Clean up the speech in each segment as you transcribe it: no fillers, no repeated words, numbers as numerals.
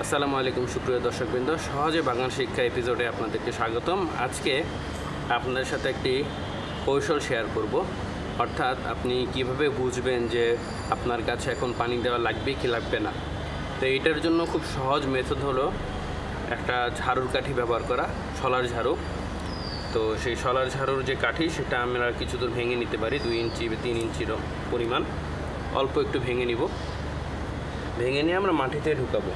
আসসালামু আলাইকুম সুপ্রিয় দর্শকবৃন্দ, সহজে বাগান শিক্ষা এপিসোডে আপনাদেরকে স্বাগতম। আজকে আপনাদের সাথে একটি কৌশল শেয়ার করব, অর্থাৎ আপনি কিভাবে বুঝবেন যে আপনার গাছে এখন পানি দেওয়া লাগবে কি লাগবে না। তো এইটার জন্য খুব সহজ মেথড হলো একটা ঝাড়ুর কাঠি ব্যবহার করা, শলার ঝাড়ু। তো সেই শলার ঝাড়ুর যে কাঠি সেটা আমরা কিছু দূর ভেঙে নিতে পারি, 2 ইঞ্চি বা 3 ইঞ্চির পরিমাণ অল্প একটু ভেঙে নিব। ভেঙে নিয়ে আমরা মাটিতে ঢুকাবো।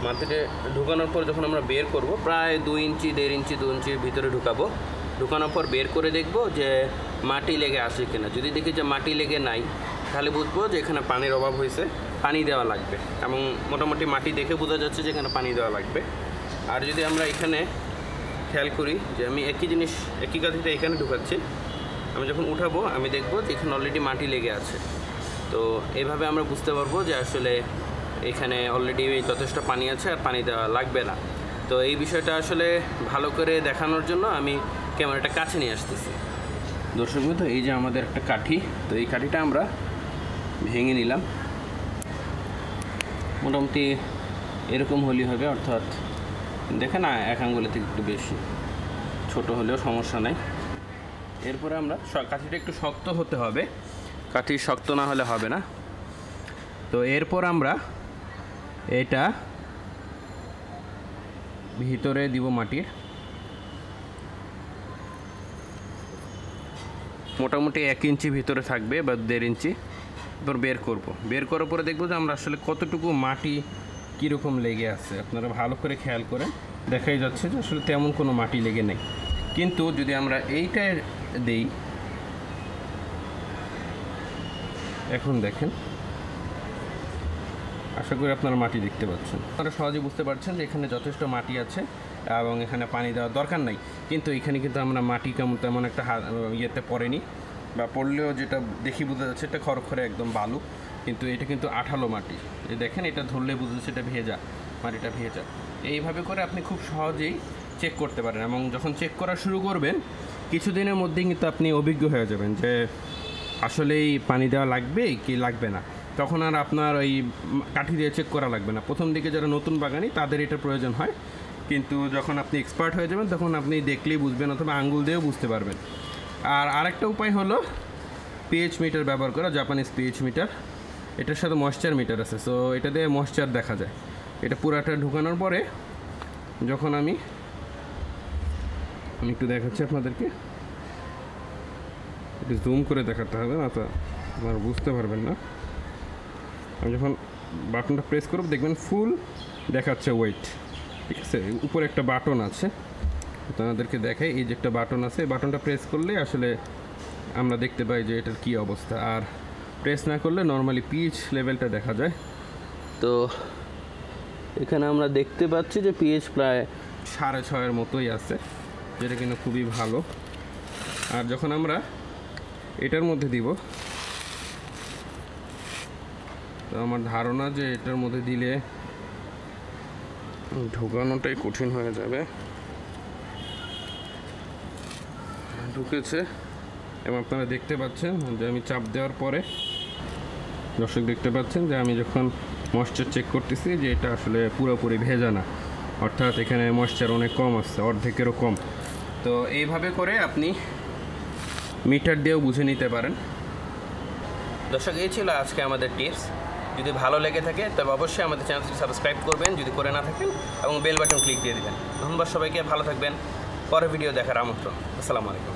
মাটিতে ঢুকানোর পর যখন আমরা বের করব, প্রায় 2 ইঞ্চি 1.5 ইঞ্চি 2 ইঞ্চির ভিতরে ঢুকাবো। ঢুকানোর পর বের করে দেখব যে মাটি লেগে আসে কিনা। যদি দেখি যে মাটি লেগে নাই, তাহলে বুঝবো যে এখানে পানির অভাব হয়েছে, পানি দেওয়া লাগবে। এবং মোটামুটি মাটি দেখে বোঝা যাচ্ছে যে এখানে পানি দেওয়া লাগবে। আর যদি আমরা এখানে খেয়াল করি যে আমি একই কাঠিতে এখানে ঢুকাচ্ছি, আমি যখন উঠাবো আমি দেখব যে এখানে অলরেডি মাটি লেগে আছে। তো এইভাবে আমরা বুঝতে পারবো যে আসলে এখানে অলরেডি যথেষ্ট পানি আছে আর পানি দেওয়া লাগবে না। তো এই বিষয়টা আসলে ভালো করে দেখানোর জন্য আমি ক্যামেরাটা কাছে নিয়ে আসতেছি। দর্শক বন্ধু, এই যে আমাদের একটা কাঠি, তো এই কাঠিটা আমরা ভেঙে নিলাম। মোটামুটি এরকম হলেই হবে, অর্থাৎ দেখে না 1 আঙ্গুলের থেকে একটু বেশি, ছোট হলেও সমস্যা নাই। এরপরে আমরা কাঠিটা একটু শক্ত হতে হবে, কাঠি শক্ত না হলে হবে না। তো এরপর আমরা এটা ভিতরে দিব, মাটির মোটামুটি 1 ইঞ্চি ভিতরে থাকবে বা 1.5 ইঞ্চি। এরপর বের করব। বের করার পরে দেখব যে আমরা আসলে কতটুকু মাটি কীরকম লেগে আছে। আপনারা ভালো করে খেয়াল করেন, দেখাই যাচ্ছে যে আসলে তেমন কোনো মাটি লেগে নেই। কিন্তু যদি আমরা এইটা দেই, এখন দেখেন, আশা করি আপনারা মাটি দেখতে পাচ্ছেন। আপনারা সহজে বুঝতে পারছেন যে এখানে যথেষ্ট মাটি আছে এবং এখানে পানি দেওয়ার দরকার নাই। কিন্তু এখানে কিন্তু আমরা মাটি তেমন একটা ইয়েতে পড়েনি, বা পড়লেও যেটা দেখি বোঝা যাচ্ছে এটা খড়খড়ে একদম বালু, কিন্তু এটা কিন্তু আঠালো মাটি। এই দেখেন, এটা ধরলে বোঝা যাচ্ছে এটা ভেজা, মাটিটা ভেজা। এইভাবে করে আপনি খুব সহজেই চেক করতে পারেন, এবং যখন চেক করা শুরু করবেন কিছুদিনের মধ্যেই কিন্তু আপনি অভিজ্ঞ হয়ে যাবেন যে আসলেই পানি দেওয়া লাগবে কি লাগবে না। তখন আর আপনার ওই কাঠি দিয়ে চেক করা লাগবে না। প্রথম দিকে যারা নতুন বাগানি তাদের এটা প্রয়োজন হয়, কিন্তু যখন আপনি এক্সপার্ট হয়ে যাবেন তখন আপনি দেখলেই বুঝবেন, অথবা আঙ্গুল দিয়েও বুঝতে পারবেন। আর আরেকটা উপায় হলো পিএইচ মিটার ব্যবহার করা, জাপানিজ পিএইচ মিটার। এটার সাথে ময়েশ্চার মিটার আছে, সো এটা দিয়ে ময়েশ্চার দেখা যায়। এটা পুরাটা ঢুকানোর পরে যখন আমি একটু দেখাচ্ছি আপনাদেরকে, একটু জুম করে দেখাতে হবে, না তো আপনারা বুঝতে পারবেন না। আমি যখন বাটনটা প্রেস করব দেখবেন ফুল দেখাচ্ছে ওয়েট, ঠিক আছে। উপরে একটা বাটন আছে, আপনাদেরকে দেখাই, এই যে একটা বাটন আছে, এই বাটনটা প্রেস করলে আসলে আমরা দেখতে পাই যে এটার কী অবস্থা। আর প্রেস না করলে নর্মালি পিএইচ লেভেলটা দেখা যায়। তো এখানে আমরা দেখতে পাচ্ছি যে পিএইচ প্রায় 6.5-এর মতোই আছে, যেটা কিন্তু খুবই ভালো। আর যখন আমরা এটার মধ্যে দিব, তো আমার ধারণা যে এটার মধ্যে দিলে ঢোকানোটাই কঠিন হয়ে যাবে। ঢুকেছে, এবং আপনারা দেখতে পাচ্ছেন যে আমি চাপ দেওয়ার পরে, দর্শক দেখতে পাচ্ছেন যে আমি যখন ময়েশ্চার চেক করতেছি যে এটা আসলে পুরোপুরি ভেজা না, অর্থাৎ এখানে ময়েশ্চার অনেক কম আসছে, অর্ধেকেরও কম। তো এইভাবে করে আপনি মিটার দিয়েও বুঝে নিতে পারেন। দর্শক, এই ছিল আজকে আমাদের টিপস। যদি ভালো লেগে থাকে তবে অবশ্যই আমাদের চ্যানেলটি সাবস্ক্রাইব করবেন যদি করে না থাকেন, এবং বেল বাটন ক্লিক দিয়ে দেবেন। ধন্যবাদ সবাইকে, ভালো থাকবেন। পরের ভিডিও দেখার আমন্ত্রণ। আসসালামু আলাইকুম।